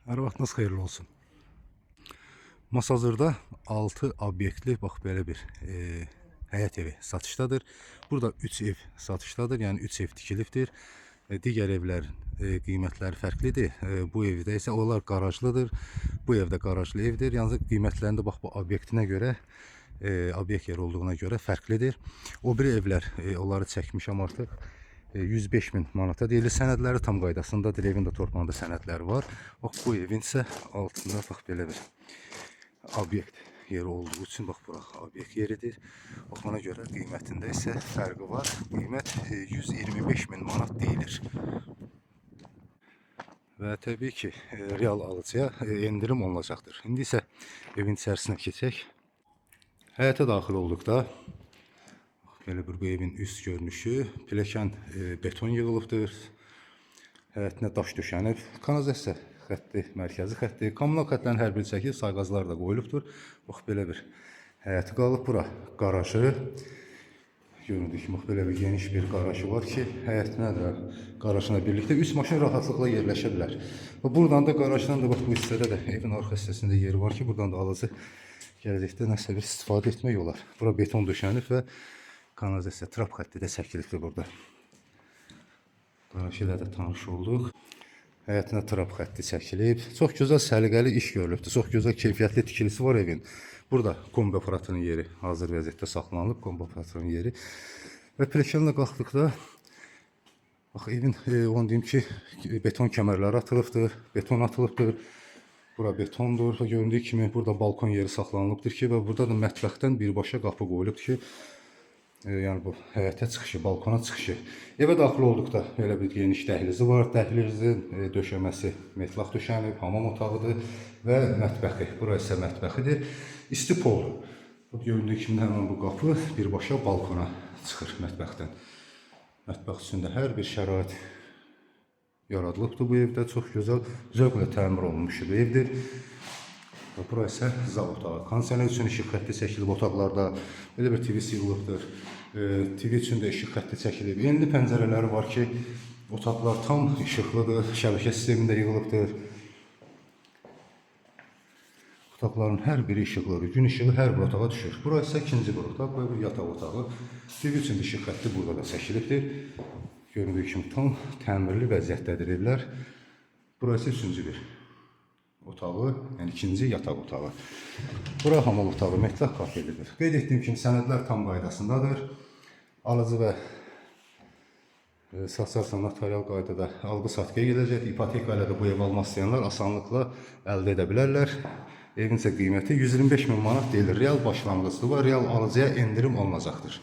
Hər vaxtınız xeyirli olsun. Masazırda 6 obyektli bax belə bir həyət evi satışdadır. Burada 3 ev satışdadır, yəni 3 ev tikilibdir. Digər evlərin qiymətləri fərqlidir. Bu evdə isə onlar qarajlıdır. Bu evdə qarajlı evdir. Yalnız qiymətlərində bax bu obyektinə görə, obyekt yeri olduğuna görə fərqlidir. O biri evlər onları çəkmişəm artıq. 105.000 manata deyilir. Sənədləri tam qaydasındadır. Evin də torpağında sənədləri var. Bax bu evin isə altında bax belə bir obyekt yeri olduğu üçün bax bura obyekt yeridir. Bax ona görə qiymətində isə fərqi var. Qiymət 125.000 manat deyilir. Və təbii ki, real alıcıya endirim olunacaqdır. İndi isə evin içərisinə keçək. Həyətə daxil olduqda belə bir bu evin üst görünüşü, pilləkən beton yığılıbdır. Həyətinə daş döşənib, kanalizasiya xətti, mərkəzi xətti, kommunal xəttlərin hər biri çəkilib, sayğaclar da qoyulubdur. Bax belə bir həyəti qalıb. Bura qarajı. Göründüyü kimi belə bir geniş bir qarajı var ki, həyətinə də qarajına birlikdə 3 maşın rahatlıqla yerləşə bilər. Və buradan da qarajdan da bax bu hissədə də evin arxa hissəsində yeri var ki, buradan da alıcı gələcəkdə nəsə bir istifadə etmək olar. Bura beton döşənib və kanalizasiya trap xətti də çəkilibdir burada. Qarajı ilə də tanış olduq. Həyətinə trap xətti çəkilib. Çox gözəl səliqəli iş görülübdür. Çox gözəl keyfiyyətli tikilisi var evin. Burada kombi aparatının yeri hazır vəziyyətdə saxlanılıb. Kombi aparatının yeri. Və pilləkənlə qalxdıqda bax evin onu deyim ki, beton kəmərləri atılıbdır. Beton atılıbdır. Bura betondur. Göründüyü kimi burada balkon yeri saxlanılıbdır ki, və burada da mətbəxdən birbaşa qapı qoyulubdur ki, yəni bu həyətə çıxışı, balkona çıxışı. Evə daxil olduqda belə bir geniş dəhlizi var. Dəhlizin döşəməsi metlaq döşənib, hamam otağıdır və mətbəxi. Bura isə mətbəxidir. İsti poldur. Göründüyü kimi həmin bu qapı birbaşa balkona çıxır mətbəxdən. Mətbəx üçün də hər bir şərait yaradılıbdır bu evdə. Çox gözəl, zövqlə təmir olunmuş bir evdir. Bura isə zal otağı. Kondisioner üçün işıq xətti çəkilib otaqlarda. Belə bir TV yığılıbdır. TV üçün də işıq xətti çəkilib. Yeni pəncərələri var ki, otaqlar tam işıqlıdır. Şəbəkə sistemində yığılıbdır. Otaqların hər biri işıqlıdır. Gün işığı hər bir otağa düşür. Bura isə ikinci bir otaq. Böyle bir yataq otağı. TV üçün də işıq xətti burada da çəkilibdir. Göründüyü kimi tam təmirli vəziyyətdədir evlər. Bura isə üçüncü bir otağı, yəni ikinci yataq otağı. Bura hamam otağı, metlaq kafelidir. Qeyd etdiyim kimi sənədlər tam qaydasındadır. Alıcı və satışarsa notarial qaydada alqı-satqıya gedəcək. İpoteka ilə də bu ev almaq istəyənlər asanlıqla əldə edə bilərlər. Evin isə qiyməti 125.000 manat deyilir. Real başlanğıcdır və real alıcıya endirim olunacaqdır.